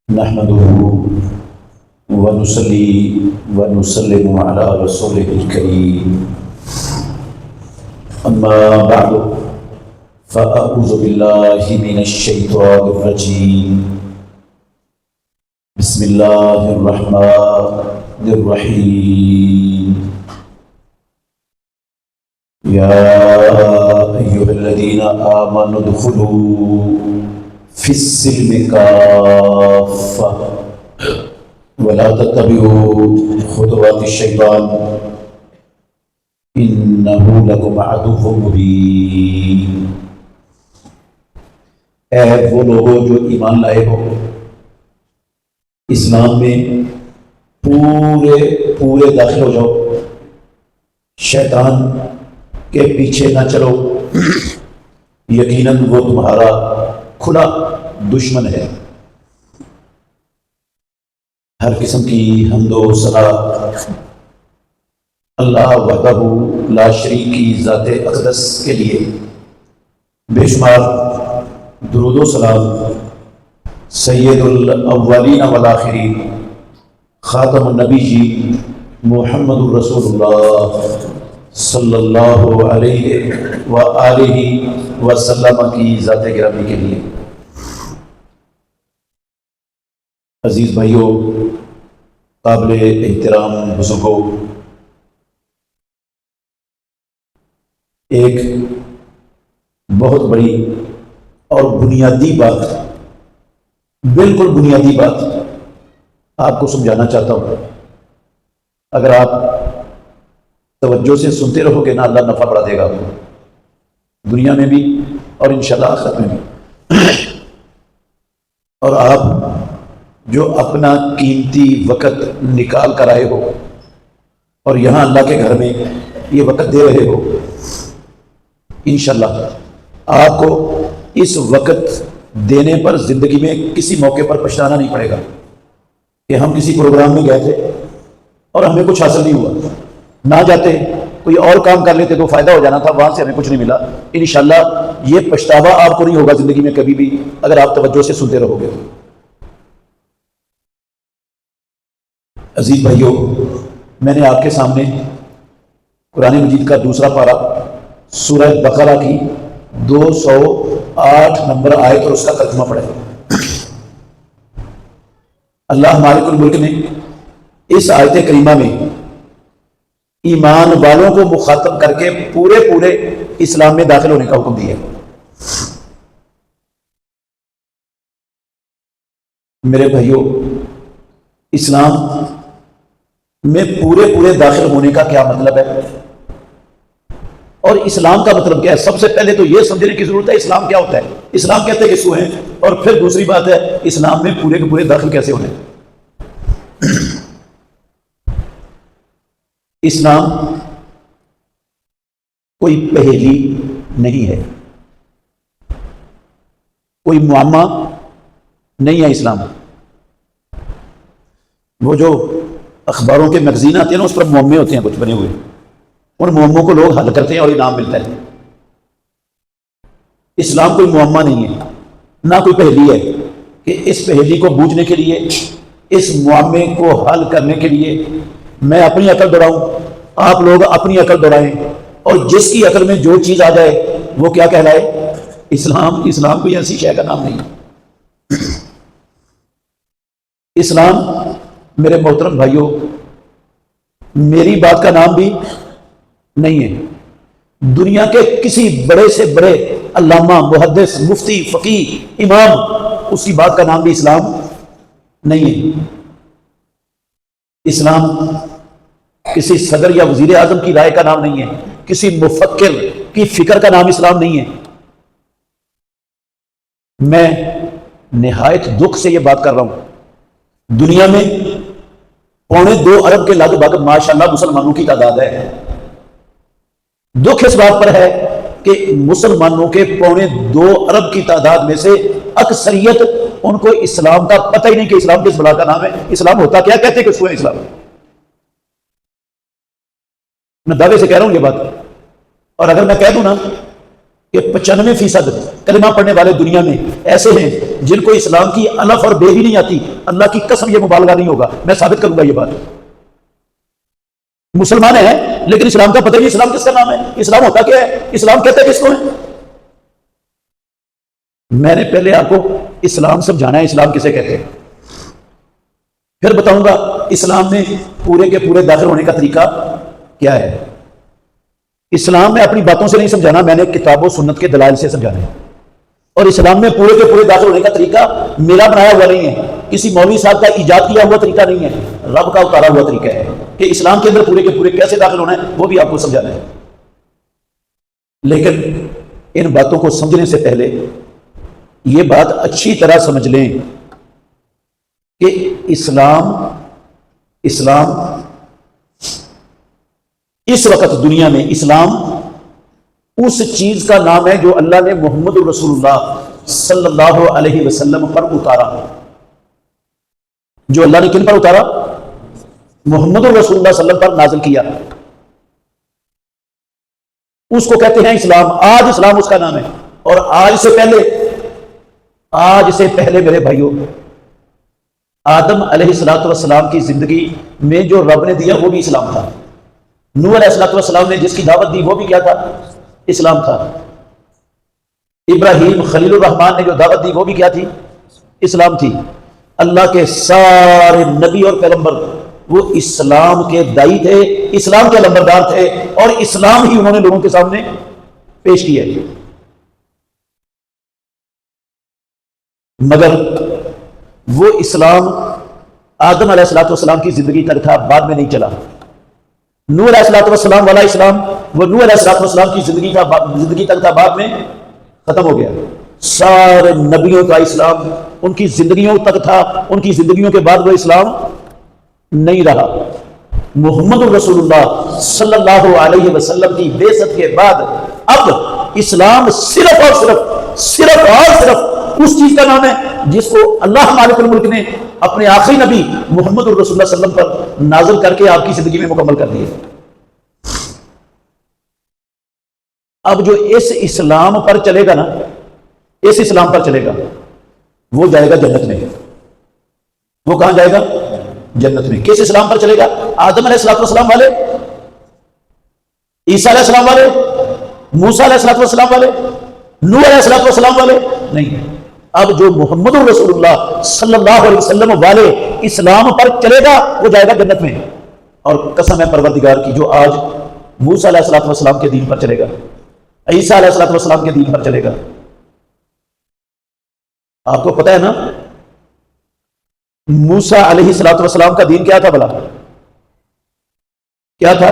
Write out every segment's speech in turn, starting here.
نحمده ونصلي ونسلم على رسوله الكريم أما بعد فأعوذ بالله من الشيطان الرجيم بسم الله الرحمن الرحيم يا أيها الذين آمنوا ادخلوا في السلم كافة ولا تتبعوا خطوات الشيطان إنه لكم عدو مبين۔ اے وہ لوگوں جو ایمان لائے ہو، اسلام میں پورے داخل ہو جاؤ، شیطان کے پیچھے نہ چلو، یقیناً وہ تمہارا کھلا دشمن ہے۔ ہر قسم کی حمد و ثنا اللہ وحدہ لا شریک کی ذات اقدس کے لیے، بے شمار درود و سلام سید الاولین والآخرین خاتم النبی جی محمد الرسول اللہ صلی اللہ علیہ وآلہ وسلم کی ذات گرامی کے لیے۔ عزیز بھائیوں، قابل احترام بزرگوں، ایک بہت بڑی اور بنیادی بات، بالکل بنیادی بات آپ کو سمجھانا چاہتا ہوں۔ اگر آپ توجہ سے سنتے رہو گے نا، اللہ نفع بڑھا دے گا آپ کو، دنیا میں بھی اور انشاءاللہ آخرت میں بھی۔ اور آپ جو اپنا قیمتی وقت نکال کر آئے ہو اور یہاں اللہ کے گھر میں یہ وقت دے رہے ہو، انشاءاللہ آپ کو اس وقت دینے پر زندگی میں کسی موقع پر پچھتانا نہیں پڑے گا کہ ہم کسی پروگرام میں گئے تھے اور ہمیں کچھ حاصل نہیں ہوا، نہ جاتے کوئی اور کام کر لیتے تو فائدہ ہو جانا تھا، وہاں سے ہمیں کچھ نہیں ملا۔ انشاءاللہ یہ پچھتاوا آپ کو نہیں ہوگا زندگی میں کبھی بھی، اگر آپ توجہ سے سنتے رہو گے۔ عزیز بھائیوں، میں نے آپ کے سامنے قرآن مجید کا دوسرا پارہ سورہ بقرہ کی 208 نمبر آیت اور اس کا ترجمہ پڑھا ہے۔ اللہ مالک الملک نے اس آیت کریمہ میں ایمان والوں کو مخاطب کر کے پورے اسلام میں داخل ہونے کا حکم دیا ہے۔ میرے بھائیوں، اسلام میں پورے داخل ہونے کا کیا مطلب ہے اور اسلام کا مطلب کیا ہے؟ سب سے پہلے تو یہ سمجھنے کی ضرورت ہے اسلام کیا ہوتا ہے، اسلام کہتے کس کو ہیں، اور پھر دوسری بات ہے اسلام میں پورے کے پورے داخل کیسے ہونے۔ اسلام کوئی پہیلی نہیں ہے، کوئی معمہ نہیں ہے اسلام۔ وہ جو اخباروں کے میگزین آتے ہیں نا، اس پر معمے ہوتے ہیں کچھ بنے ہوئے، ان معموں کو لوگ حل کرتے ہیں اور انعام ملتا ہے۔ اسلام کوئی معمہ نہیں ہے، نہ کوئی پہیلی ہے کہ اس پہیلی کو بوجھنے کے لیے، اس معمے کو حل کرنے کے لیے میں اپنی عقل دوڑاؤں، آپ لوگ اپنی عقل دوڑائیں، اور جس کی عقل میں جو چیز آ جائے وہ کیا کہلائے؟ اسلام کوئی ایسی شے کا نام نہیں۔ اسلام میرے محترم بھائیوں میری بات کا نام بھی نہیں ہے، دنیا کے کسی بڑے سے بڑے علامہ، محدث، مفتی، فقیہ، امام، اس کی بات کا نام بھی اسلام نہیں ہے۔ اسلام کسی صدر یا وزیر اعظم کی رائے کا نام نہیں ہے، کسی مفکر کی فکر کا نام اسلام نہیں ہے۔ میں نہایت دکھ سے یہ بات کر رہا ہوں، دنیا میں 2.25 ارب کے لگ بھگ ماشاءاللہ مسلمانوں کی تعداد ہے۔ دکھ اس بات پر ہے کہ مسلمانوں کے 2.25 ارب کی تعداد میں سے اکثریت ان کو اسلام کا پتہ ہی نہیں کہ اسلام کس بلا کا نام ہے، اسلام ہوتا کیا، کہتے کہ اس کو ہے اسلام۔ میں دعوے سے کہہ رہا ہوں یہ بات، اور اگر میں کہہ دوں نا کہ 95% کلمہ پڑھنے والے دنیا میں ایسے ہیں جن کو اسلام کی الف اور بے بھی نہیں آتی. اللہ کی قسم یہ مبالغہ نہیں ہوگا, میں ثابت کروں گا یہ بات. مسلمان ہیں لیکن اسلام کا پتہ نہیں اسلام کس کا نام ہے, اسلام ہوتا کیا ہے, اسلام کہتے ہیں کس کو ہے. میں نے پہلے آپ کو اسلام سمجھانا ہے اسلام کسے کہتے ہیں, پھر بتاؤں گا اسلام میں پورے کے پورے داخل ہونے کا طریقہ کیا ہے. اسلام میں اپنی باتوں سے نہیں سمجھانا, میں نے کتاب و سنت کے دلائل سے سمجھانا ہے. اور اسلام میں پورے کے پورے داخل ہونے کا طریقہ میرا بنایا ہوا نہیں ہے, کسی مولوی صاحب کا ایجاد کیا ہوا طریقہ نہیں ہے, رب کا اتارا ہوا طریقہ ہے کہ اسلام کے اندر پورے کے پورے کیسے داخل ہونا ہے وہ بھی آپ کو سمجھانا ہے. لیکن ان باتوں کو سمجھنے سے پہلے یہ بات اچھی طرح سمجھ لیں کہ اسلام اس وقت دنیا میں اسلام اس چیز کا نام ہے جو اللہ نے محمد رسول اللہ صلی اللہ علیہ وسلم پر اتارا. جو اللہ نے کن پر اتارا؟ محمد رسول اللہ صلی اللہ علیہ وسلم پر نازل کیا, اس کو کہتے ہیں اسلام. آج اسلام اس کا نام ہے. اور آج سے پہلے میرے بھائیوں, آدم علیہ السلام کی زندگی میں جو رب نے دیا وہ بھی اسلام تھا. نوح علیہ السلام نے جس کی دعوت دی وہ بھی کیا تھا؟ اسلام تھا. ابراہیم خلیل الرحمان نے جو دعوت دی وہ بھی کیا تھی؟ اسلام تھی. اللہ کے سارے نبی اور پیغمبر وہ اسلام کے دائی تھے, اسلام کے لمبردار تھے, اور اسلام ہی انہوں نے لوگوں کے سامنے پیش کیا. مگر وہ اسلام آدم علیہ السلام کی زندگی تک تھا, بعد میں نہیں چلا. نوح علیہ السلام والا اسلام وہ نوح علیہ السلام کی زندگی تک تھا, بعد میں ختم ہو گیا. سارے نبیوں کا اسلام ان کی زندگیوں تک تھا, ان کی زندگیوں کے بعد وہ اسلام نہیں رہا. محمد رسول اللہ صلی اللہ علیہ وسلم کی بعثت کے بعد اب اسلام صرف اور صرف اس چیز کا نام ہے جس کو اللہ مالک الملک نے اپنے آخری نبی محمد رسول اللہ صلی اللہ علیہ وسلم پر نازل کر کے آپ کی زندگی میں مکمل کر دیا. اب جو اس اسلام پر چلے گا نا, اس اسلام پر چلے گا, وہ جائے گا جنت میں. وہ کہاں جائے گا؟ جنت میں. کس اسلام پر چلے گا؟ آدم علیہ السلام والے, عیسیٰ علیہ السلام والے, موسیٰ علیہ السلام والے, نوح علیہ السلام والے نہیں. اب جو محمد رسول اللہ صلی اللہ علیہ وسلم والے اسلام پر چلے گا وہ جائے گا جنت میں. اور قسم ہے پروردگار کی, جو آج موسیٰ علیہ السلام کے دین پر چلے گا, عیسیٰ علیہ السلام کے دین پر چلے گا. آپ کو پتہ ہے نا موسیٰ علیہ السلام کا دین کیا تھا بھلا؟ کیا تھا؟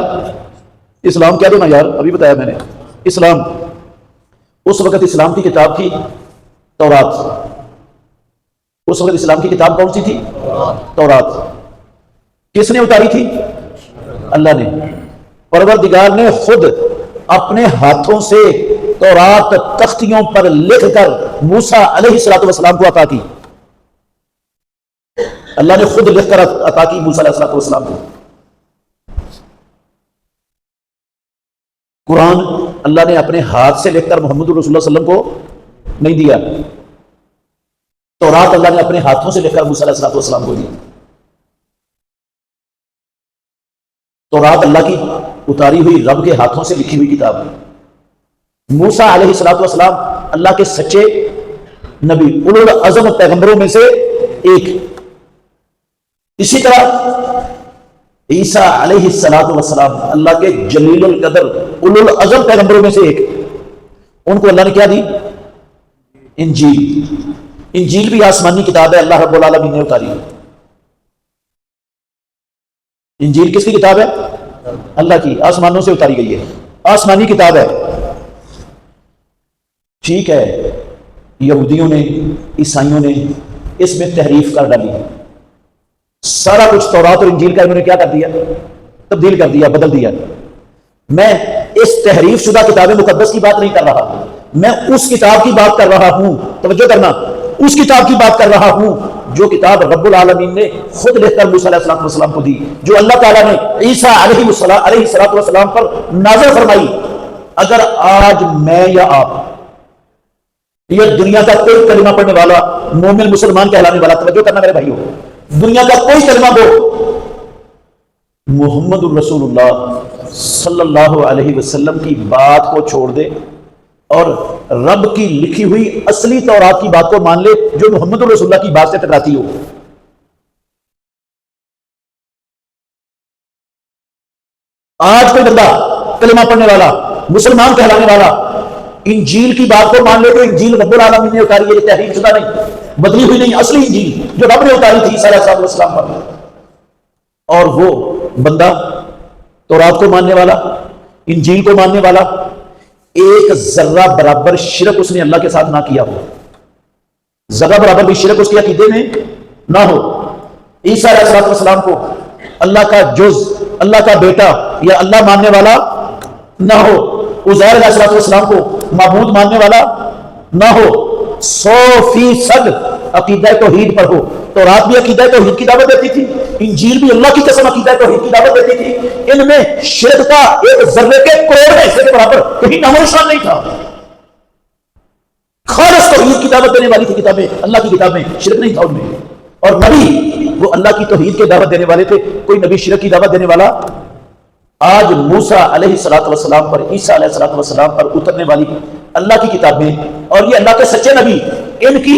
اسلام. کیا دوں نا یار, ابھی بتایا میں نے. اسلام اس وقت اسلام کی کتاب تھی تورات. اس وقت اسلام کی کتاب کون سی تھی؟ تورات. کس نے اتاری تھی؟ اللہ نے. پروردگار نے خود اپنے ہاتھوں سے تورات تختیوں پر لکھ کر موسیٰ علیہ السلام کو عطا کی. اللہ نے خود لکھ کر عطا کی موسیٰ علیہ السلام کو. قرآن اللہ نے اپنے ہاتھ سے لکھ کر محمد رسول اللہ صلی اللہ علیہ وسلم کو نہیں دیا. تورات اللہ نے اپنے ہاتھوں سے لکھ کر موسیٰ علیہ السلام کو دی. تورات اللہ کی اتاری ہوئی رب کے ہاتھوں سے لکھی ہوئی کتاب. موسیٰ علیہ السلام اللہ کے سچے نبی, اولو العزم پیغمبروں میں سے ایک. اسی طرح عیسیٰ علیہ السلام اللہ کے جلیل القدر اولو العزم پیغمبروں میں سے ایک. ان کو اللہ نے کیا دی؟ انجیل. انجیل بھی آسمانی کتاب ہے, اللہ رب العالمین نے اتاری. انجیل کس کی کتاب ہے؟ اللہ کی, آسمانوں سے اتاری گئی ہے, آسمانی کتاب ہے. ٹھیک ہے, یہودیوں نے, عیسائیوں نے اس میں تحریف کر ڈالی. سارا کچھ تورات اور انجیل کا انہوں نے کیا کر دیا؟ تبدیل کر دیا, بدل دیا. میں اس تحریف شدہ کتاب مقدس کی بات نہیں کر رہا, میں اس کتاب کی بات کر رہا ہوں. توجہ کرنا, اس کتاب کی بات کر رہا ہوں جو کتاب رب العالمین نے خود لکھ کر موسیٰ علیہ السلام کو دی, جو اللہ تعالیٰ نے عیسیٰ علیہ السلام پر نازل فرمائی. اگر آج میں یا آپ یا دنیا کا کوئی کلمہ پڑھنے والا مومن مسلمان کہلانے والا، توجہ کرنا میرے بھائیو، دنیا کا کوئی کلمہ گو محمد الرسول اللہ صلی اللہ علیہ وسلم کی بات کو چھوڑ دے اور رب کی لکھی ہوئی اصلی تورات کی بات کو مان لے جو محمد الرسول اللہ کی بات سے ٹکراتی ہو، آج کوئی بندہ کلمہ پڑھنے والا مسلمان کہلانے والا انجیل کی بات کو مان لے تو انجیل رب العالمین نے اتاری ہے، یہ تحریف شدہ نہیں، بدلی ہوئی نہیں، اصلی انجیل جو رب نے اتاری تھی عیسیٰ علیہ السلام پر، اور وہ بندہ تورات کو ماننے والا انجیل کو ماننے والا ایک ذرہ برابر شرک اس نے اللہ کے ساتھ نہ کیا ہو، ذرہ برابر بھی شرک اس کے عقیدے میں نہ ہو، عیسیٰ علیہ السلام کو اللہ کا جز، اللہ کا بیٹا یا اللہ ماننے والا نہ ہو، عزیر علیہ السلام کو معبود ماننے والا نہ ہو، 100% عقیدہ توحید پر ہو، تورات بھی عقیدہ توحید کی دعوت دیتی تھی، انجیل بھی اللہ کی قسم عقیدہ توحید کی دعوت دیتی تھی، ان میں شرک کا ایک ذرے کے کروڑ حصے کے برابر کہیں نام و نشان نہیں تھا، خالص توحید کی دعوت دینے والی تھی کتابیں، اللہ کی کتابیں، شرک نہیں تھا ان میں، اور نبی وہ اللہ کی توحید کی دعوت دینے والے تھے، کوئی نبی شرک کی دعوت دینے والا۔ آج موسیٰ علیہ السلام پر، عیسیٰ علیہ السلام پر اترنے والی اللہ کی کتابیں اور یہ اللہ کے سچے نبی، ان کی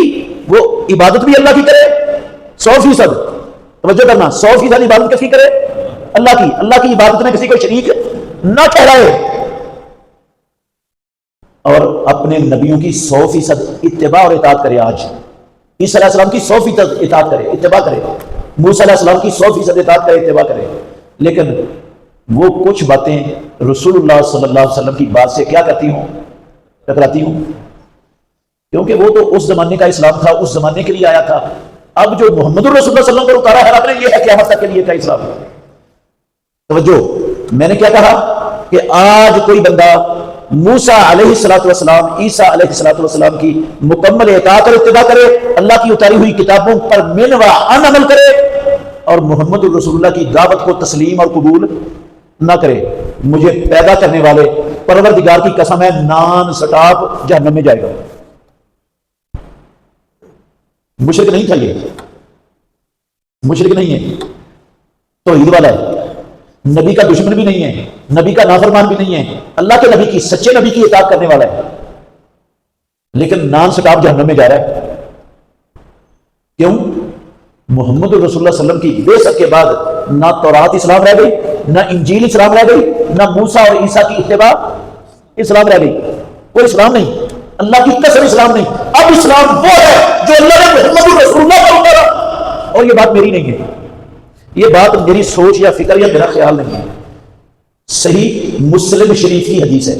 وہ عبادت بھی اللہ کی کرے 100%، توجہ کرنا، 100% عبادت کس کی کرے؟ اللہ کی عبادت میں کسی کو شریک نہ ٹھہرائے، اور اپنے نبیوں کی 100% اتباع اور اطاعت کرے۔ آج عیسیٰ علیہ السلام کی 100% اطاعت کرے، اتباع کرے، موسیٰ علیہ السلام کی 100% اطاعت کرے، اتباع کرے، لیکن وہ کچھ باتیں رسول اللہ صلی اللہ علیہ وسلم کی بات سے کیا کرتی ہوں؟ ٹکراتی ہوں، کیونکہ وہ تو اس زمانے کا اسلام تھا، اس زمانے کے لیے آیا تھا، اب جو محمد الرسول اللہ صلی اللہ علیہ وسلم کو اتارا ہے رب نے، یہ ہے قیامت تک کے لیے کا اسلام۔ توجہ، میں نے کیا کہا کہ آج کوئی بندہ موسیٰ علیہ السلام، عیسیٰ علیہ السلام کی مکمل اطاعت اور اتباع کرے، اللہ کی اتاری ہوئی کتابوں پر من و عن عمل کرے، اور محمد الرسول اللہ کی دعوت کو تسلیم اور قبول نہ کرے، مجھے پیدا کرنے والے پروردگار کی قسم ہے نان سٹاپ جہنم میں جائے گا۔ مشرک نہیں تھا، یہ مشرک نہیں ہے، توحید والا ہے، نبی کا دشمن بھی نہیں ہے، نبی کا نافرمان بھی نہیں ہے، اللہ کے نبی کی، سچے نبی کی اطاعت کرنے والا ہے، لیکن نان سٹاپ جہنم میں جا رہا ہے۔ کیوں؟ محمد الرسول اللہ صلی اللہ علیہ وسلم کی بعثت کے بعد نہ تورات اسلام رہ گئی، نہ انجیل اسلام رہ گئی، نہ موسیٰ اور عیسیٰ کی اتباع اسلام رہ گئی، کوئی اسلام نہیں، اللہ کی قسم اسلام نہیں۔ اب اسلام وہ ہے جو اللہ نے محمد الرسول اللہ پر اتارا، اور یہ بات میری نہیں ہے، یہ بات میری سوچ یا فکر یا میرا خیال نہیں ہے، صحیح مسلم شریف کی حدیث ہے،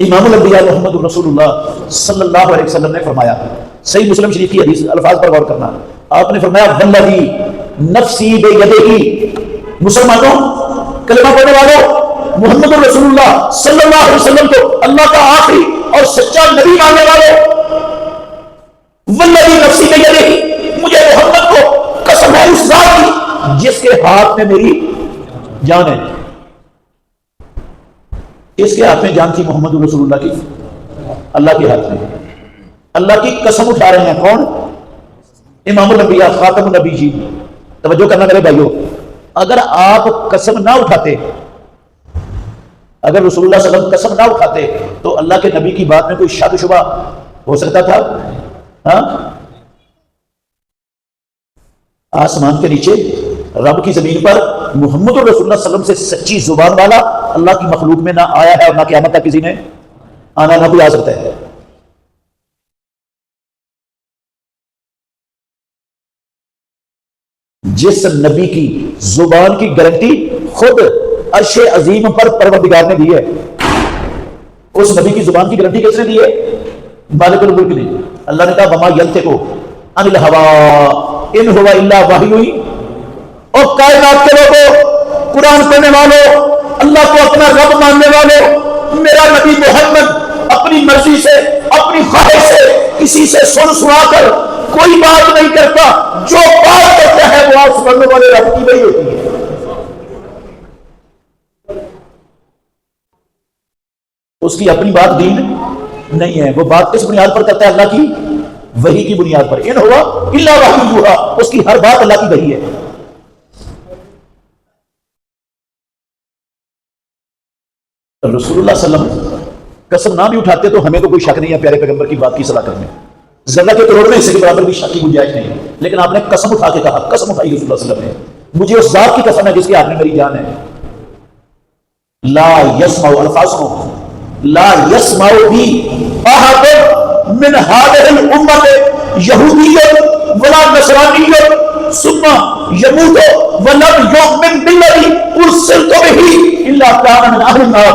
امام الانبیاء محمد الرسول اللہ صلی اللہ علیہ وسلم نے فرمایا، صحیح مسلم شریف کی حدیث، الفاظ پر غور کرنا، آپ نے فرمایا والذی نفسی بیدہ، مسلمانوں، کلمہ پڑھنے والوں، محمد الرسول اللہ صلی اللہ علیہ وسلم کو اللہ کا آخری اور سچا نبی ماننے والوں، والذی نفسی بیدہ، مجھے محمد کو قسم ہے اس ذات کی جس کے ہاتھ میں میری جان ہے۔ اس کے ہاتھ میں جان تھی محمد الرسول اللہ کی؟ اللہ کے ہاتھ میں۔ اللہ کی قسم اٹھا رہے ہیں کون؟ امام الانبیاء خاتم النبیین۔ توجہ کرنا میرے بھائیو، اگر آپ قسم نہ اٹھاتے، اگر رسول اللہ صلی اللہ علیہ وسلم قسم نہ اٹھاتے تو اللہ کے نبی کی بات میں کوئی شک شبہ ہو سکتا تھا؟ ہاں، آسمان کے نیچے، رب کی زمین پر، محمد الرسول اللہ صلی اللہ علیہ وسلم سے سچی زبان والا اللہ کی مخلوق میں نہ آیا ہے، اور نہ قیامت تک کسی نے آنا، نہ کوئی آ سکتا ہے۔ جس نبی کی زبان کی گارنٹی خود عرش عظیم پر پروردگار نے دی ہے، اس نبی کی زبان کی گارنٹی کس نے دی ہے؟ مالک الملک نے۔ اللہ نے کہا وما ینطق عن الہوی ان هو الا وحی، اور کائنات کے لوگوں، قرآن پڑھنے والوں، اللہ کو اپنا رب ماننے والوں، میرا نبی محمد اپنی مرضی سے، اپنی خواہش سے، کسی سے سن سنا کر کوئی بات نہیں کرتا، جو بات کرتا ہے وہ آپ سننے والے رب کی وہی ہوتی ہے۔ اس کی اپنی بات دین نہیں ہے، وہ بات کس بنیاد پر کرتا ہے؟ اللہ کی وحی کی بنیاد پر۔ ان ہوا الا وحی یوحی، اس کی ہر بات اللہ کی وحی ہے۔ رسول اللہ صلی اللہ علیہ وسلم قسم نہ بھی اٹھاتے تو ہمیں تو کوئی شک نہیں ہے پیارے پیغمبر کی بات کی صلاح کرنے، ذرہ کے کروڑ میں حصے کے برابر بھی شک کی گنجائش نہیں ہے، لیکن آپ نے قسم اٹھا کے کہا، قسم اٹھائی رسول اللہ صلی اللہ علیہ وسلم نے، مجھے اس ذات کی قسم ہے جس کے ہاتھ میں میری جان ہے، لا یسمع، الفاظ سنو، لا یسمع بی احد من هذه الامه یہودی ولا نصرانی ثم يموت ولم يؤمن بالذی ارسلت به الا كان من اهل النار۔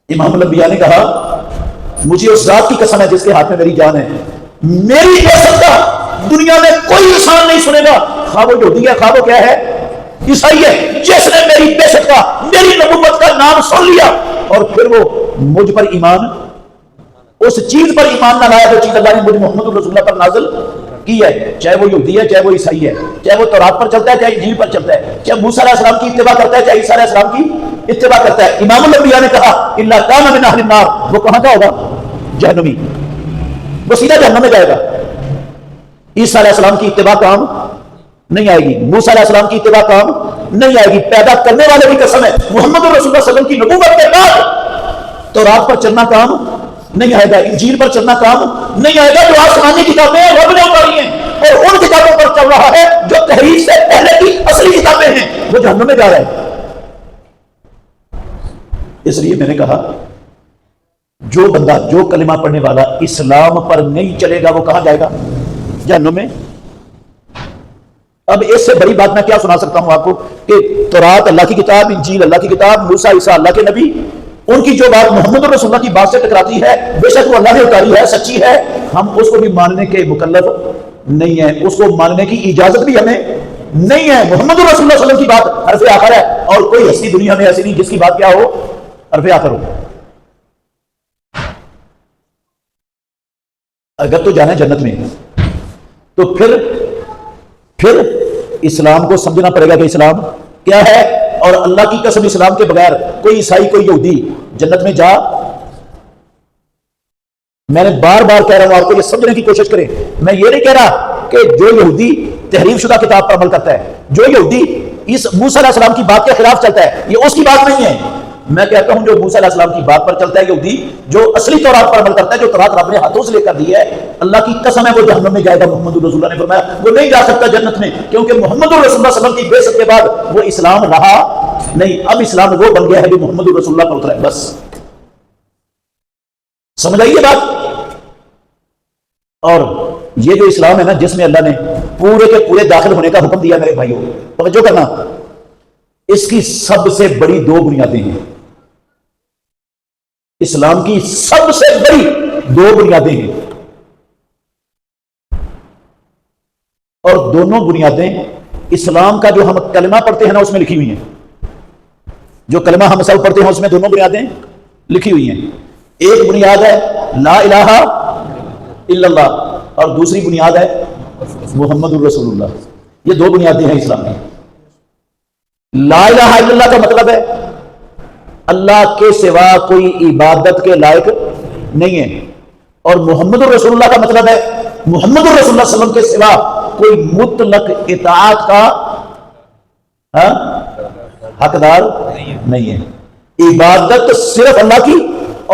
امام الانبیاء نے کہا مجھے اس ذات کی قسم ہے جس کے ہاتھ میں میری جان ہے، میری عزت کا دنیا میں کوئی انسان نہیں سنے گا، خواہ وہ یہودی ہے خواہ وہ کیا ہے عیسائی ہے، جس نے میری عزت کا، میری نبوت کا نام سن لیا اور پھر وہ مجھ پر ایمان، اس چیز پر ایمان نہ لایا جو چیز اللہ نے مجھ محمد رسول اللہ پر نازل کی ہے، چاہے وہ یہودی ہے چاہے وہ عیسائی ہے، چاہے وہ تورات پر چلتا ہے چاہے انجیل پر چلتا ہے، چاہے موسیٰ علیہ السلام کی اتباع کرتا ہے چاہے عیسیٰ علیہ السلام کی اتباع کرتا ہے۔ امام الانبیاء نے کہا الا کان من اہل النار، وہ کہاں کا ہوگا؟ جہنمی، وہ سیدھا جہنم میں جائے گا۔ عیسیٰ علیہ السلام کی اتباع کام نہیں آئے گی، موسیٰ علیہ السلام کی اتباع کام نہیں آئے گی، پیدا کرنے والے کی قسم ہے محمد رسول اللہ صلی اللہ علیہ وسلم کی نبوت کے بعد تورات پر چلنا کام نہیں آئے گا، انجیل پر چلنا کام نہیں آئے گا، جو آسمانی کتابیں رب نے اتاری ہیں اور ان کتابوں پر چل رہا ہے جو تحریف سے پہلے کی اصلی کتابیں ہیں، وہ جہنم میں جا رہا ہے۔ اس لیے میں نے کہا جو بندہ، جو کلمہ پڑھنے والا اسلام پر نہیں چلے گا وہ کہاں جائے گا؟ جہنم میں۔ اب اس سے بڑی بات میں کیا سنا سکتا ہوں آپ کو کہ تورات اللہ کی کتاب، انجیل اللہ کی کتاب، موسیٰ عیسیٰ اللہ کے نبی، ان کی جو بات محمد رسول اللہ کی بات سے ٹکراتی ہے، بے شک وہ اللہ نے اتاری ہے، سچی ہے، ہم اس کو بھی ماننے کے مکلف نہیں ہیں، اس کو ماننے کی اجازت بھی ہمیں نہیں ہے۔ محمد رسول اللہ صلی اللہ علیہ وسلم کی بات حرف آخر ہے، اور کوئی ہستی دنیا میں ایسی نہیں جس کی بات کیا ہو؟ حرف آخر ہو۔ اگر تو جانا ہے جنت میں تو پھر اسلام کو سمجھنا پڑے گا کہ اسلام کیا ہے، اور اللہ کی قسم اسلام کے بغیر کوئی عیسائی کوئی یہودی جنت میں جا، میں نے بار بار کہہ رہا ہوں آپ کو یہ سمجھنے کی کوشش کریں، میں یہ نہیں کہہ رہا کہ جو یہودی تحریف شدہ کتاب پر عمل کرتا ہے، جو یہودی اس موسیٰ علیہ السلام کی بات کے خلاف چلتا ہے، یہ اس کی بات نہیں ہے۔ میں کہتا ہوں جو موسیٰ علیہ السلام کی بات پر چلتا ہے یہودی، جو اصلی تورات پر عمل کرتا ہے، جو تورات رب نے ہاتھوں سے لے کر دی ہے، اللہ کی قسم ہے وہ جہنم میں جائے گا۔ محمد رسول اللہ نے فرمایا وہ نہیں جا سکتا جنت میں، کیونکہ محمد رسول اللہ صلی اللہ علیہ وسلم کی بعثت کے بعد وہ اسلام رہا نہیں، اب اسلام وہ بن گیا ہے جو محمد رسول اللہ پر اترا ہے، بس سمجھ آئیے بات۔ اور یہ جو اسلام ہے نا جس میں اللہ نے پورے کے پورے داخل ہونے کا حکم دیا، میرے بھائیوں توجہ کرنا، اس کی سب سے بڑی دو بنیادیں ہیں، اسلام کی سب سے بڑی دو بنیادیں ہیں، اور دونوں بنیادیں اسلام کا جو ہم کلمہ پڑھتے ہیں نا اس میں لکھی ہوئی ہیں، جو کلمہ ہم سب پڑھتے ہیں اس میں دونوں بنیادیں لکھی ہوئی ہیں۔ ایک بنیاد ہے لا الہ الا اللہ، اور دوسری بنیاد ہے محمد الرسول اللہ۔ یہ دو بنیادیں ہیں اسلام کی۔ لا الہ الا اللہ کا مطلب ہے اللہ کے سوا کوئی عبادت کے لائق نہیں ہے، اور محمد الرسول اللہ کا مطلب ہے محمد الرسول اللہ صلی اللہ علیہ وسلم کے سوا کوئی مطلق اطاعت کا حقدار نہیں ہے۔ عبادت صرف اللہ کی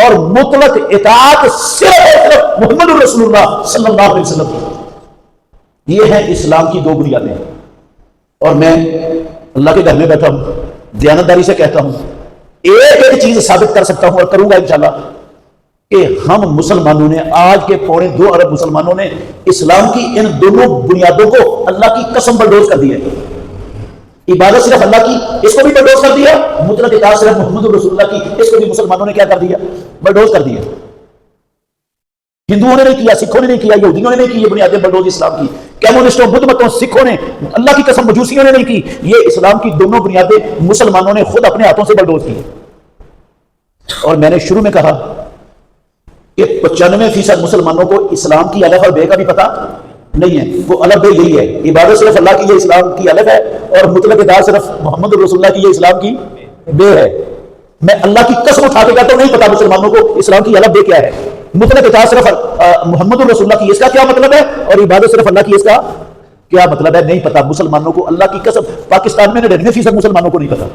اور مطلق اطاعت صرف محمد الرسول اللہ صلی اللہ علیہ وسلم کی۔ یہ ہے اسلام کی دو بنیادیں، اور میں اللہ کے گھر میں بیٹھا ہوں، دیانتداری سے کہتا ہوں، ایک چیز ثابت کر سکتا ہوں اور کروں گا انشاءاللہ، کہ ہم مسلمانوں نے، آج کے 2.25 ارب مسلمانوں نے اسلام کی ان دونوں بنیادوں کو اللہ کی قسم بلڈوز کر دی ہے۔ عبادت صرف اللہ کی، اس کو بھی بلڈوز کر دیا، مطلق اطاعت صرف محمد رسول اللہ کی، اس کو بھی مسلمانوں نے کیا کر دیا؟ بلڈوز کر دیا۔ ہندوؤں نے نہیں کیا، سکھوں نے نہیں کیا، یہودیوں نے نہیں کی یہ بنیادیں بلڈوز اسلام کی، کمیونسٹوں، بدھ متوں، سکھوں نے، اللہ کی قسم مجوسیوں نے نہیں کی، یہ اسلام کی دونوں بنیادیں مسلمانوں نے خود اپنے ہاتھوں سے بلڈوز کی۔ اور میں نے شروع میں کہا کہ 95% مسلمانوں کو اسلام کی الف اور بے کا بھی پتہ نہیں ہے، وہ الف بے یہی ہے، عبادت صرف اللہ کی یہ اسلام کی الف ہے، اور مطلق اطاعت صرف محمد رسول اللہ کی یہ اسلام کی بے ہے۔ میں اللہ کی قسم اٹھا کے کہتا ہوں نہیں پتا مسلمانوں کو اسلام کی الگ کیا ہے. مطلق اطاعت صرف محمد رسول اللہ کی اس کا کیا مطلب ہے, اور عبادت صرف اللہ کی اس کا کیا مطلب ہے, نہیں پتا مسلمانوں کو. اللہ کی قسم پاکستان میں 99% مسلمانوں کو نہیں پتا,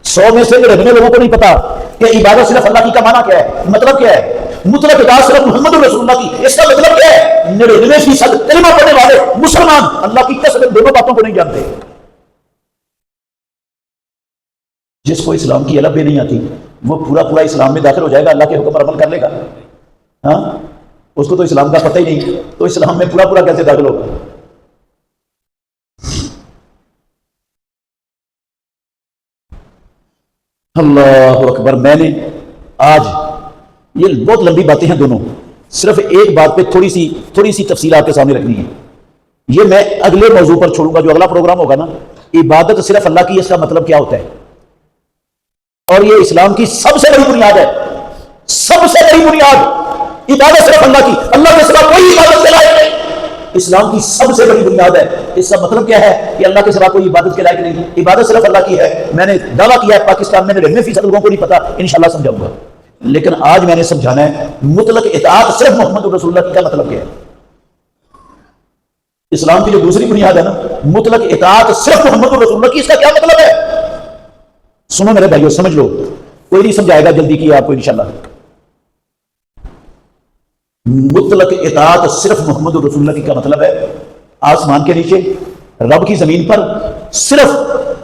100 میں سے 99 لوگوں کو نہیں پتا کہ عبادت صرف اللہ کی کا معنی کیا ہے, مطلب کیا ہے. مطلق اطاعت صرف محمد رسول اللہ کی اس کا مطلب کیا ہے. 99% کلمہ پڑھنے والے مسلمان اللہ کی قسم دونوں باتوں کو نہیں جانتے. جس کو اسلام کی الگ بھی نہیں آتی وہ پورا اسلام میں داخل ہو جائے گا, اللہ کے حکم پر عمل کر لے گا. ہاں, اس کو تو اسلام کا پتہ ہی نہیں, تو اسلام میں پورا کیسے داخل ہوگا. اللہ اکبر. میں نے آج یہ بہت لمبی باتیں ہیں دونوں, صرف ایک بات پہ تھوڑی سی تفصیل آپ کے سامنے رکھنی ہے. یہ میں اگلے موضوع پر چھوڑوں گا, جو اگلا پروگرام ہوگا نا, عبادت صرف اللہ کی, اس کا مطلب کیا ہوتا ہے. اور یہ اسلام کی سب سے بڑی بنیاد ہے, سب سے بڑی بنیاد عبادت صرف اللہ کی, اللہ کے سوا کوئی عبادت کے لائق نہیں. اسلام کی سب سے بڑی بنیاد ہے. اس کا مطلب کیا ہے کہ اللہ کے سوا کوئی عبادت کے لائق نہیں, عبادت صرف اللہ کی ہے. میں نے دعویٰ کیا ہے پاکستان میں 99% لوگوں کو نہیں پتا, انشاءاللہ سمجھاؤں گا. لیکن آج میں نے سمجھانا ہے مطلق اطاعت صرف محمد رسول اللہ کا مطلب کیا ہے. اسلام کی جو دوسری بنیاد ہے نا, مطلق اطاعت صرف محمد رسول اللہ کی, اس کا کیا مطلب ہے. سنو میرے بھائیو, سمجھ لو, کوئی نہیں سمجھائے گا, جلدی کیا آپ کو انشاءاللہ. مطلق اطاعت صرف محمد رسول اللہ کی کا مطلب ہے آسمان کے نیچے, رب کی زمین پر صرف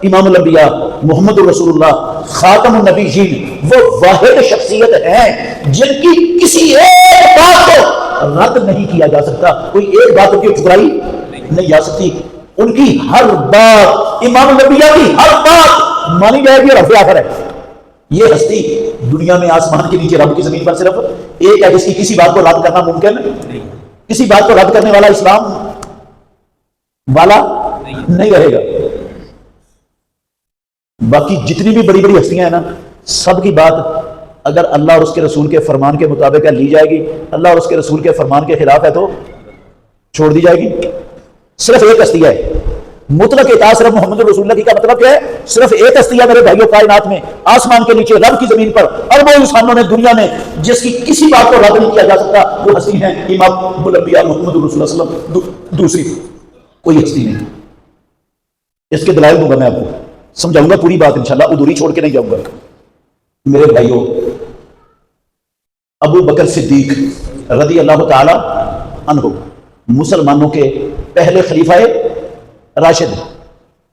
امام الانبیاء محمد رسول اللہ خاتم النبیین وہ واحد شخصیت ہیں جن کی کسی ایک بات کو رد نہیں کیا جا سکتا. کوئی ایک بات ان کی ٹھکرائی نہیں جا سکتی. ان کی ہر بات, امام الانبیاء کی ہر بات مانی جائے گی اور رفع آخر ہے. یہ ہستی دنیا میں آسمان کے نیچے رب کی زمین پر صرف ایک ہے جس کی کسی بات کو رد کرنا ممکن نہیں. کسی بات کو رد کرنے والا اسلام والا نہیں رہے گا. باقی جتنی بھی بڑی بڑی ہستیاں ہیں نا, سب کی بات اگر اللہ اور اس کے رسول کے فرمان کے مطابق ہے لی جائے گی, اللہ اور اس کے رسول کے فرمان کے خلاف ہے تو چھوڑ دی جائے گی. صرف ایک ہستی ہے مطلق اطاعت صرف محمد رسول اللہ کی کا مطلب کیا ہے. صرف ایک ہستی ہے میرے بھائیوں کائنات میں, آسمان کے نیچے رب کی زمین پر, اور وہ انسانوں نے دنیا میں جس کی کسی بات کو رد نہیں کیا جا سکتا, وہ ہستی ہیں امام الانبیاء محمد رسول اللہ صلی اللہ علیہ وسلم. دوسری کوئی ہستی نہیں. اس کے دلائل دوں گا, میں آپ کو سمجھاؤں گا پوری بات انشاءاللہ, ادھوری چھوڑ کے نہیں جاؤں گا. میرے بھائیوں, ابو بکر صدیق رضی اللہ تعالی عنہ مسلمانوں کے پہلے خلیفہ راشد,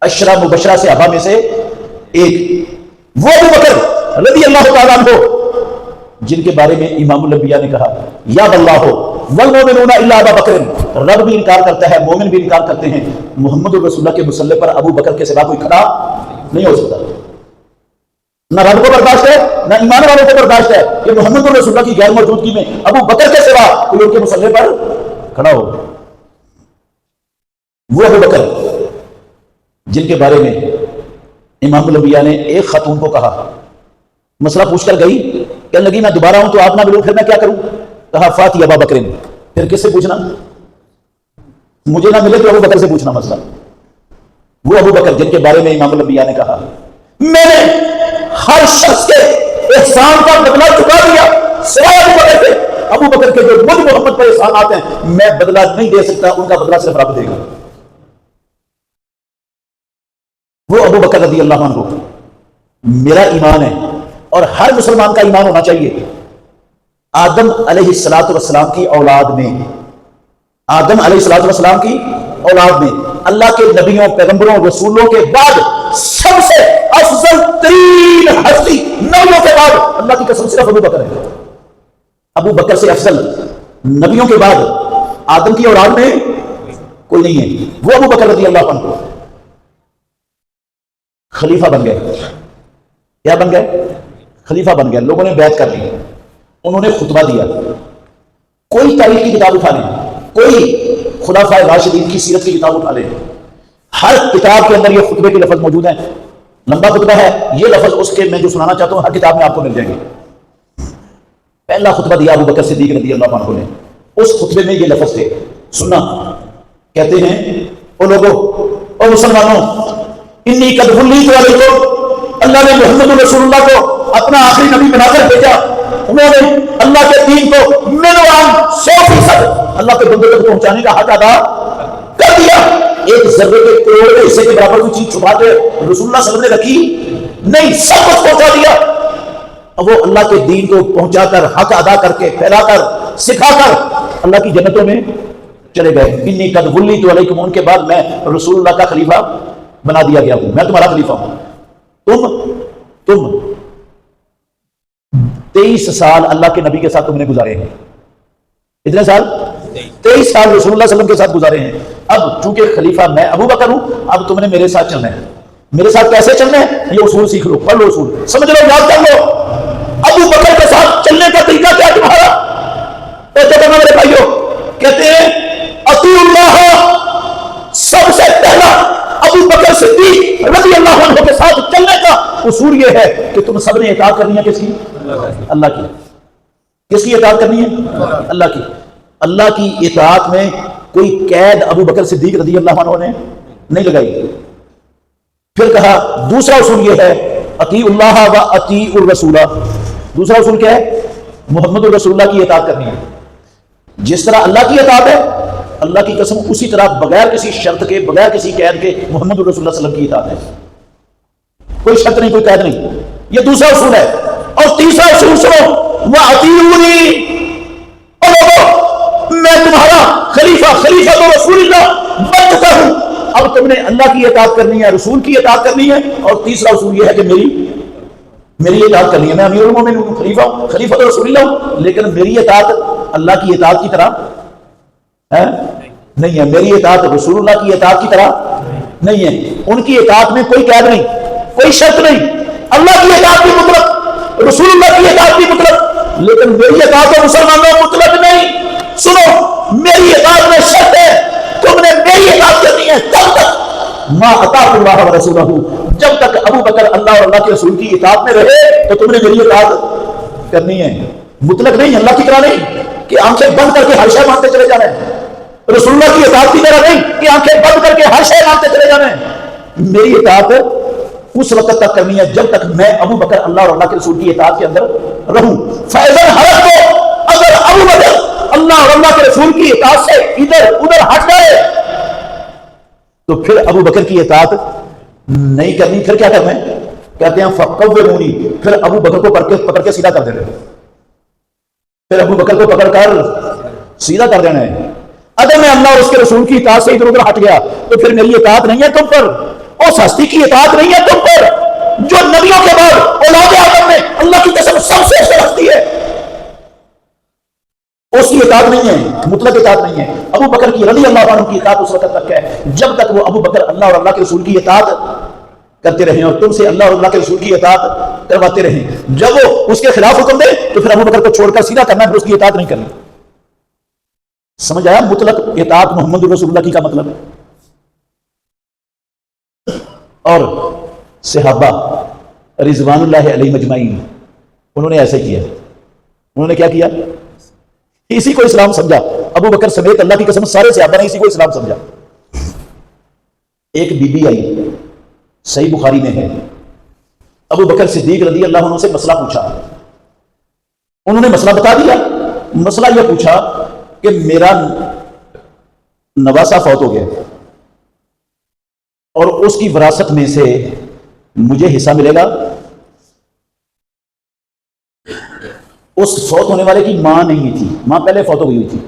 اشرا مبشرہ صحابہ میں سے ایک, وہ ابو بکر رضی اللہ تعالیٰ عنہ جن کے بارے میں امام الانبیاء نے کہا یا اللہ والمؤمنون الا ابا بکر, رب بھی انکار کرتا ہے, مومن بھی انکار کرتے ہیں, محمد رسول اللہ کے مسلح پر ابو بکر کے سوا کوئی کھڑا نہیں ہو سکتا. نہ رب کو برداشت ہے نہ ایمان والوں کو برداشت ہے کہ محمد رسول اللہ کی غیر موجودگی میں ابو بکر کے سوا کوئی ان کے مسلح پر کھڑا ہو. وہ ابو بکر جن کے بارے میں امام الانبیاء نے ایک خاتون کو کہا, مسئلہ پوچھ کر گئی, کہنے لگی میں دوبارہ ہوں تو آپ نہ ملوں, پھر میں کیا کروں. کہا فاتی ابا بکر, پھر کس سے پوچھنا, مجھے نہ ملے تو ابو بکر سے پوچھنا مسئلہ. وہ ابو بکر جن کے بارے میں امام الانبیاء نے کہا میں نے ہر شخص کے احسان کا بدلہ چکا دیا سوائے ابو بکر سے. ابو بکر کے جو مجھ محمد پر احسان آتے ہیں میں بدلہ نہیں دے سکتا, ان کا بدلہ صرف رب دے گا. وہ ابو بکر رضی اللہ عنہ میرا ایمان ہے اور ہر مسلمان کا ایمان ہونا چاہیے. آدم علیہ الصلوۃ والسلام کی اولاد میں, آدم علیہ الصلوۃ والسلام کی اولاد میں اللہ کے نبیوں, پیغمبروں, رسولوں کے بعد سب سے افضل ترین ہستی نبیوں کے بعد اللہ کی قسم صرف ابو بکر ہے. ابو بکر سے افضل نبیوں کے بعد آدم کی اولاد میں کوئی نہیں ہے. وہ ابو بکر رضی اللہ عنہ خلیفہ بن گئے. کیا بن گئے؟ خلیفہ بن گئے. لوگوں نے بیعت کر لی, انہوں نے خطبہ دیا. کوئی تاریخ کی کتاب اٹھا لیں, کوئی خلفائے راشدین کی سیرت کی کتاب اٹھا لیں, ہر کتاب کے اندر یہ خطبے کے لفظ موجود ہیں. لمبا خطبہ ہے, یہ لفظ اس کے میں جو سنانا چاہتا ہوں ہر کتاب میں آپ کو مل جائیں گے. پہلا خطبہ دیا ابو بکر صدیق رضی اللہ عنہ نے. اس خطبے میں یہ لفظ تھے, سننا. کہتے ہیں او لوگوں, او مسلمانوں, انی قد ولیت علیکم اللہ نے محمد رسول اللہ کو اپنا آخری نبی بنا کر بھیجا، انہوں نے اللہ کے دین کو منوان 100% اللہ کے بندے تک پہنچانے کا حق ادا کر دیا۔ ایک ذرے کے کروڑ کے حصے کے برابر کوئی چیز چھپا کے رسول اللہ صلی اللہ علیہ وسلم نے رکھی نہیں، سب کچھ پہنچا دیا۔ اب وہ اللہ کے دین کو پہنچا کر، حق ادا کر کے، پھیلا کر، سکھا کر اللہ کی جنتوں میں چلے گئے۔ انی قد ولیت علیکم، ان کے بعد میں رسول اللہ کا خلیفہ بنا دیا گیا ہوں، میں تمہارا خلیفہ ہوں۔ تم 23 سال اللہ کے نبی کے ساتھ تم نے گزارے ہیں۔ کتنے سال؟ 23 سال رسول اللہ صلی اللہ علیہ وسلم کے ساتھ گزارے ہیں۔ اب چونکہ خلیفہ میں ابو بکر ہوں، اب تم نے میرے ساتھ چلنا ہے۔ میرے ساتھ کیسے چلنا ہے؟ یہ اصول سیکھ لو، پڑھ لو اصول، سمجھ لو، یاد کر لو۔ ابو بکر کے ساتھ چلنے کا طریقہ کیا تمہارا؟ کہتے ہیں میرے بھائیوں، کہتے ہیں اطیعوا اللہ، سب سے پہلا ابو بکر صدیق رضی اللہ عنہ کے ساتھ چلنے کا اصول یہ ہے کہ تم سب نے اطاعت کرنی ہے کس کی؟ اللہ کی۔ کس کی اطاعت کرنی ہے؟ اللہ کی۔ اللہ کی اطاعت میں کوئی قید ابو بکر صدیق رضی اللہ عنہ نے نہیں لگائی۔ پھر کہا دوسرا اصول یہ ہے اطیعوا اللہ و اطیعوا الرسول۔ دوسرا اصول کیا ہے؟ محمد رسول اللہ کی اطاعت کرنی ہے۔ جس طرح اللہ کی اطاعت ہے، اللہ کی قسم اسی طرح بغیر کسی شرط کے، بغیر کسی قید کے محمد رسول اللہ صلی اللہ علیہ وسلم کی اطاعت ہے۔ کوئی شرط نہیں، کوئی قید نہیں۔ یہ دوسرا اصول ہے۔ اور تیسرا اصول سنو، وَأَطِيعُونِي، اور لوگوں میں تمہارا خلیفہ تو رسول اللہ بن چکا ہوں، اب تم نے اللہ کی اطاعت کرنی ہے، رسول کی اطاعت کرنی ہے۔ اور تیسرا اصول یہ ہے کہ میری اطاعت کرنی ہے۔ میں امیر المومنین ہوں، خلیفہ تو رسول اللہ ہوں، لیکن میری اطاعت اللہ کی اطاعت کی طرح نہیں ہے، میری اطاعت رسول اللہ کی اطاعت کی طرح نہیں ہے۔ ان کی اطاعت میں کوئی قید نہیں، کوئی شرط نہیں۔ اللہ کی اطاعت بھی مطلق، رسول اللہ کی اطاعت بھی مطلق، لیکن میری اطاعت تو مسلمانوں مطلق نہیں۔ سنو، میری اطاعت میں شرط ہے، تم نے میری اطاعت کرنی ہے تب تک ما اطاعت اللہ و رسولہ، جب تک ابو بکر اللہ اور اللہ کے رسول کی اطاعت میں رہے تو تم نے میری اطاعت کرنی ہے۔ مطلق نہیں، اللہ کی طرح نہیں کہ آنکھیں بند کر کے ہر شے مانتے چلے جانا ہے۔ رسول اللہ کی اطاعت کی طرح نہیں کہ آنکھیں بند کر کے ہر شے مانتے چلے جانا ہے۔ میری اطاعت اس وقت تک کرنی ہے جب تک میں ابو بکر اللہ اور اللہ کے رسول کی اطاعت کے اندر رہوں۔ فیضاً حرف کو اگر ابو بکر اللہ اور اللہ کے رسول کی اطاعت سے ادھر ادھر ہٹ گئے تو پھر ابو بکر کی اطاعت نہیں کرنی۔ پھر کیا کرنا ہے؟ کہتے ہیں فقومونی، پھر ابو بکر کو پکڑ کے سیدھا کر دینا ہے۔ پھر ابو بکر کو پکڑ کر سیدھا کر دینا ہے۔ اگر میں اللہ اور اس کے رسول کی اطاعت سے ادھر ادھر ہٹ گیا تو پھر میری اطاعت نہیں ہے تم پر، اس ہستی کی اطاعت نہیں ہے تم پر جو نبیوں کے بعد اولاد آدم میں اللہ کی قسم سب سے افضل ہستی ہے، اس کی اطاعت نہیں ہے، مطلق اطاعت نہیں ہے۔ ابو بکر کی رضی اللہ عنہ کی اطاعت اس وقت تک ہے جب تک وہ ابو بکر اللہ اور اللہ کے رسول کی اطاعت کرتے رہیں اور تم سے اللہ اور اللہ کے رسول کی اطاعت کرواتے رہیں۔ جب وہ اس کے خلاف حکم دے تو پھر ابو بکر کو چھوڑ کر سیدھا کرنا ہے، پھر اس کی اطاعت نہیں کرنی۔ سمجھ آیا؟ مطلق اطاعت محمد رسول اللہ کی کا مطلب ہے۔ اور صحابہ رضوان اللہ علیہ مجمعین انہوں نے ایسے کیا۔ انہوں نے کیا کیا؟ اسی کو اسلام سمجھا، ابو بکر سمیت اللہ کی قسم سارے صحابہ نے اسی کو اسلام سمجھا۔ ایک بی بی آئی، صحیح بخاری میں ہے، ابو بکر صدیق رضی اللہ عنہ سے مسئلہ پوچھا۔ انہوں نے مسئلہ بتا دیا۔ مسئلہ یہ پوچھا کہ میرا نواسا فوت ہو گیا اور اس کی وراثت میں سے مجھے حصہ ملے گا؟ اس فوت ہونے والے کی ماں نہیں تھی، ماں پہلے فوت ہو گئی ہوئی تھی،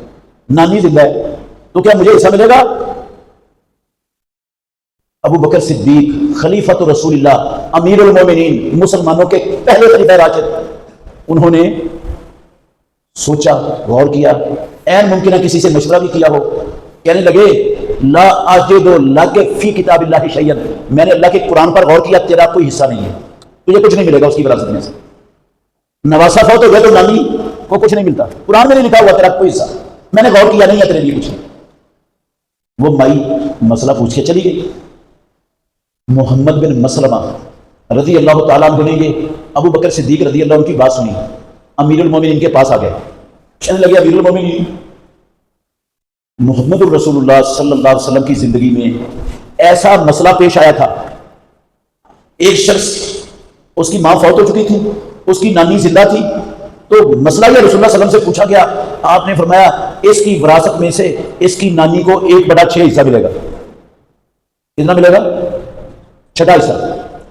نانی زندہ ہے، تو کیا مجھے حصہ ملے گا؟ ابو بکر صدیق خلیفۃ رسول اللہ امیر المومنین مسلمانوں کے پہلے خلیفہ راشد، انہوں نے سوچا، غور کیا، این ممکنہ کسی سے مشورہ بھی کیا ہو، کہنے لگے لا اجد لک فی کتاب اللہ شیئا، میں نے اللہ کے قرآن پر غور کیا، تیرا کوئی حصہ نہیں ہے، تجھے کچھ نہیں ملے گا اس کی وراثت میں سے۔ نواسا فوت ہو گیا تو نانی کو کچھ نہیں ملتا، قرآن میں نہیں لکھا ہوا تیرا کوئی حصہ، میں نے غور کیا نہیں ہے تیرے لیے کچھ نہیں۔ وہ مائی مسئلہ پوچھ کے چلی گئی۔ محمد بن مسلمہ رضی اللہ تعالیٰ عنہ نے یہ ابو بکر صدیق رضی اللہ عنہ کی بات سنی، امیر المومنین کے پاس آ گئے، کہنے لگے امیر المومنین، محمد الرسول اللہ صلی اللہ علیہ وسلم کی زندگی میں ایسا مسئلہ پیش آیا تھا، ایک شخص اس کی ماں فوت ہو چکی تھی، اس کی نانی زندہ تھی، تو مسئلہ یہ رسول اللہ صلی اللہ علیہ وسلم سے پوچھا گیا، آپ نے فرمایا اس کی وراثت میں سے اس کی نانی کو 1/6 حصہ ملے گا۔ کتنا ملے گا؟ 6 حصہ،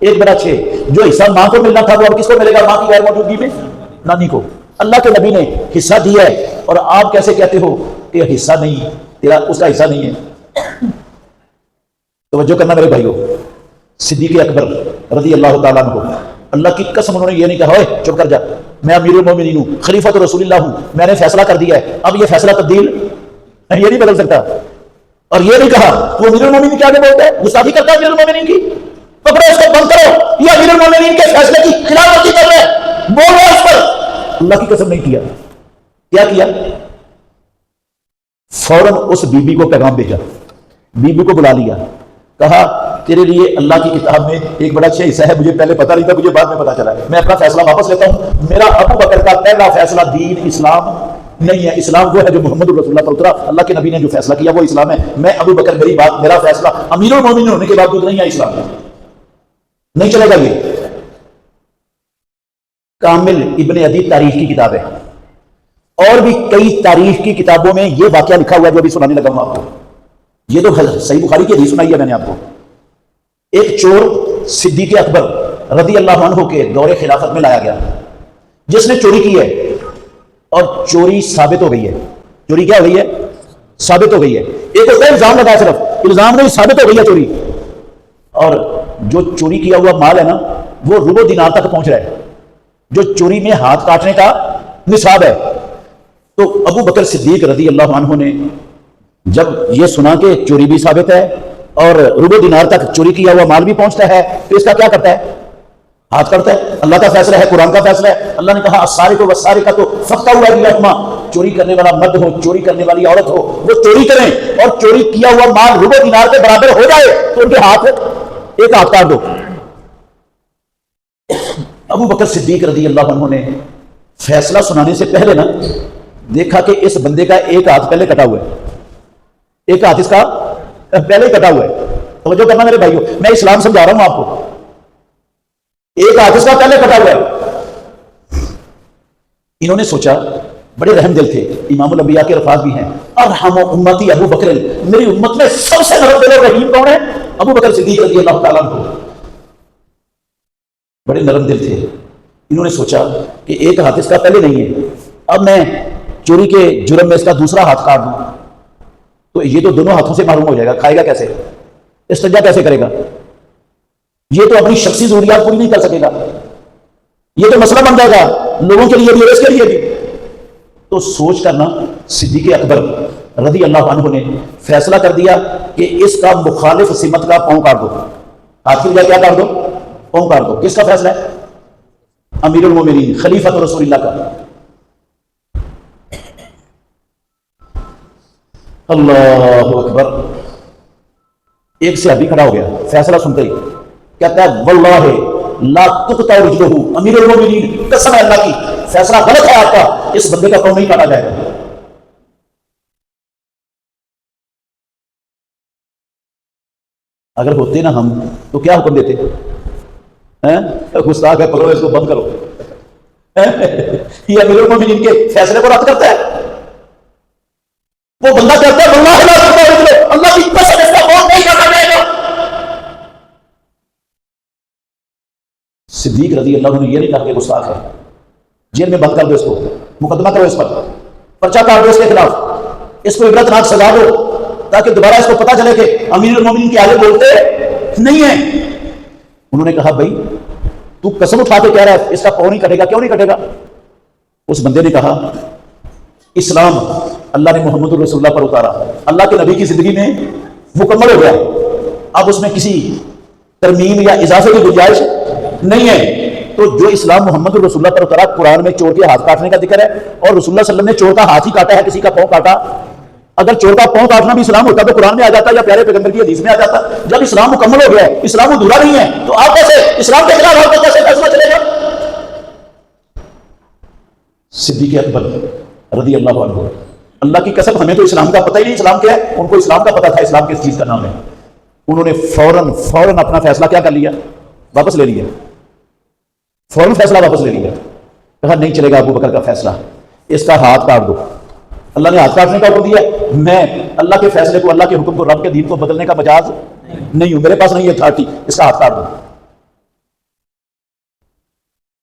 1/6۔ جو حصہ ماں کو ملنا تھا وہ اب کس کو ملے گا؟ ماں کی غیر موجودگی میں نانی کو۔ اللہ کے نبی نے حصہ دیا ہے اور آپ کیسے کہتے ہو کہ حصہ نہیں، تیرا اس کا حصہ نہیں ہے؟ توجہ کرنا میرے بھائیو، صدیق اکبر رضی اللہ تعالیٰ عنہ، اللہ کی قسم انہوں نے یہ نہیں کہا اوے چپ کر جا، میں امیر المومنین ہوں، خلیفۃ رسول اللہ ہوں، میں نے فیصلہ کر دیا ہے، اب یہ فیصلہ تبدیل یہ نہیں بدل سکتا۔ اور یہ نہیں کہا وہ امیر المومنین کیا آگے بولتا ہے، گستاخی کرتا ہے امیر المومنین کی، پکڑو اس کو بند کرو، یہ امیر المومنین کے فیصلے کی خلاف ورزی کر رہا ہے، بول رہا ہے اس پر۔ اللہ کی قسم نہیں کیا، کیا کیا؟ فوراً اس بی بی کو پیغام بھیجا، بی بی کو بلا لیا، کہا تیرے لیے اللہ کی کتاب میں 1/6 حصہ ہے، مجھے پہلے پتہ نہیں تھا، مجھے بعد میں پتا چلا ہے، میں اپنا فیصلہ واپس لیتا ہوں۔ میرا ابو بکر کا پہلا فیصلہ دین اسلام نہیں ہے، اسلام وہ ہے جو محمد رسول اللہ پر اترا، اللہ کے نبی نے جو فیصلہ کیا وہ اسلام ہے۔ میں ابو بکر، میری بات، میرا فیصلہ امیر المومنین ہونے کے باوجود نہیں ہے، اسلام میں نہیں چلے گا۔ یہ کامل ابن عدی تاریخ کی کتاب ہے، اور بھی کئی تاریخ کی کتابوں میں یہ واقعہ لکھا ہوا ہے جو ابھی سنانے لگا ہوں آپ کو۔ یہ تو صحیح بخاری کی حدیث سنائی ہے میں نے آپ کو۔ ایک چور صدیق اکبر رضی اللہ عنہ کے دور خلافت میں لایا گیا، جس نے چوری کی ہے اور چوری ثابت ہو گئی ہے۔ چوری کیا ہو گئی ہے؟ ثابت ہو گئی ہے۔ ایک ہوتا ہے الزام لگا، صرف الزام نہیں، ثابت ہو گئی ہے چوری۔ اور جو چوری کیا ہوا مال ہے نا وہ ربع دینار تک پہنچ رہا ہے، جو چوری میں ہاتھ کاٹنے کا نصاب ہے۔ تو ابو بکر صدیق رضی اللہ عنہ نے جب یہ سنا کہ چوری بھی ثابت ہے اور ربع دینار تک چوری کیا ہوا مال بھی پہنچتا ہے، تو اس کا کیا کرتا ہے؟ ہاتھ کرتا ہے۔ اللہ کا فیصلہ ہے، قرآن کا فیصلہ ہے، اللہ نے کہا السارق والسارقۃ فاقطعوا ایدیہما، چوری کرنے والا مرد ہو، چوری کرنے والی عورت ہو، وہ چوری کریں اور چوری کیا ہوا مال ربع دینار کے برابر ہو جائے تو ان کے ہاتھ ایک ہاتھ کاٹ دو۔ ابو بکر صدیق رضی اللہ عنہ نے فیصلہ سنانے سے پہلے نا دیکھا کہ اس بندے کا ایک ہاتھ پہلے کٹا ہوا ہے، ایک ہاتھ اس کا پہلے ہی کٹا ہوا ہے۔ توجہ کرنا میرے بھائیوں، میں اسلام سمجھا رہا ہوں آپ کو۔ ایک ہاتھ اس کا پہلے کٹا ہوا ہے۔ انہوں نے سوچا، بڑے رحم دل تھے، امام الانبیاء کے الفاظ بھی ہیں، ارحم امتی ابو بکر، میری امت میں سب سے نرم دل اور رحیم کون ہے؟ ابو بکر صدیق رضی اللہ تعالیٰ عنہ۔ بڑے نرم دل تھے، انہوں نے سوچا کہ ایک ہاتھ اس کا پہلے نہیں ہے، اب میں چوری کے جرم میں اس کا دوسرا ہاتھ کاٹ دوں تو یہ تو دونوں ہاتھوں سے معلوم ہو جائے گا، کھائے گا کیسے، استنجا کیسے کرے گا، یہ تو اپنی شخصی ضروریات پوری نہیں کر سکے گا، یہ تو مسئلہ بن جائے گا لوگوں کے لیے بھی اور اس کے لیے بھی۔ تو سوچ کرنا صدیق اکبر رضی اللہ عنہ نے فیصلہ کر دیا کہ اس کا مخالف سمت کا پاؤں کاٹ دو، ہاتھ کی بجائے کیا کاٹ دو؟ پاؤں کاٹ دو۔ کس کا فیصلہ ہے؟ امیر المومنین خلیفۃ رسول اللہ کا۔ اللہ اکبر۔ ایک صحابی کھڑا ہو گیا فیصلہ سنتے ہی، کہتا ہے واللہ لا تقطع رجلہ، امیر المومنین قسم ہے اللہ کی، فیصلہ غلط ہے آپ کا، اس بندے کا پاؤں نہیں کاٹا جائے گا۔ اگر ہوتے نا ہم تو کیا حکم دیتے؟ گستاخ ہے، پکڑو اس کو بند کرو۔ یہ امیر المومنین کے فیصلے کو رد کرتا ہے۔ وہ بندہ کہتا ہے واللہ لا تقطع رجلہ، اللہ کی قسم اس کا پاؤں نہیں کاٹا جائے گا۔ صدیق رضی اللہ عنہ نے یہ نہیں کہا کہ گستاخ ہے، جیل میں بند کر دو اس کو، مقدمہ کرو اس پر، پرچہ کاٹ دو اس کے خلاف، اس کو عبرتناک سزا دو تاکہ دوبارہ اس کو پتہ چلے کہ امیر المومنین کے آگے بولتے نہیں ہیں۔ انہوں نے کہا بھائی تو قسم اٹھا کے کہہ رہا ہے اس کا پاؤں نہیں کٹے گا، کیوں نہیں کٹے گا؟ اس بندے نے کہا اسلام اللہ نے محمد رسول اللہ پر اتارا، اللہ کے نبی کی زندگی میں مکمل ہو گیا، اب اس میں کسی ترمیم یا اضافے کی گنجائش نہیں ہے۔ تو جو اسلام محمد رسول اللہ پر اترا، قرآن میں چور کے ہاتھ کاٹنے کا ذکر ہے اور رسول اللہ صلی اللہ علیہ وسلم نے چور کا ہاتھ ہی کاٹا ہے، کسی کا پاؤں کاٹا۔ اگر چور کا پاؤں کاٹنا بھی اسلام ہوتا تو قرآن میں آ جاتا یا پیارے پیغمبر کی حدیث میں آ جاتا۔ جب اسلام مکمل ہو گیا ہے، اسلام ادھورا نہیں ہے، تو آپ کیسے اسلام کے خلاف آپ کو کیسے فیصلہ چلے گا؟ صدیق اکبر رضی اللہ عنہ، اللہ کی قسم ہمیں تو اسلام کا پتہ ہی نہیں اسلام کیا ہے، ان کو اسلام کا پتہ تھا اسلام کس چیز کا نام ہے۔ انہوں نے فوراً اپنا فیصلہ کیا کر لیا؟ واپس لے لیا۔ فوراً فیصلہ واپس لے لیا، کہا نہیں چلے گا ابو بکر کا فیصلہ، اس کا ہاتھ کاٹ دو۔ اللہ نے ہاتھ کاٹنے کا حکم دیا، میں اللہ کے فیصلے کو، اللہ کے حکم کو، رب کے دین کو بدلنے کا مجاز نہیں ہوں، میرے پاس نہیں ہے اتھارٹی، اس کا ہاتھ کاٹ دو۔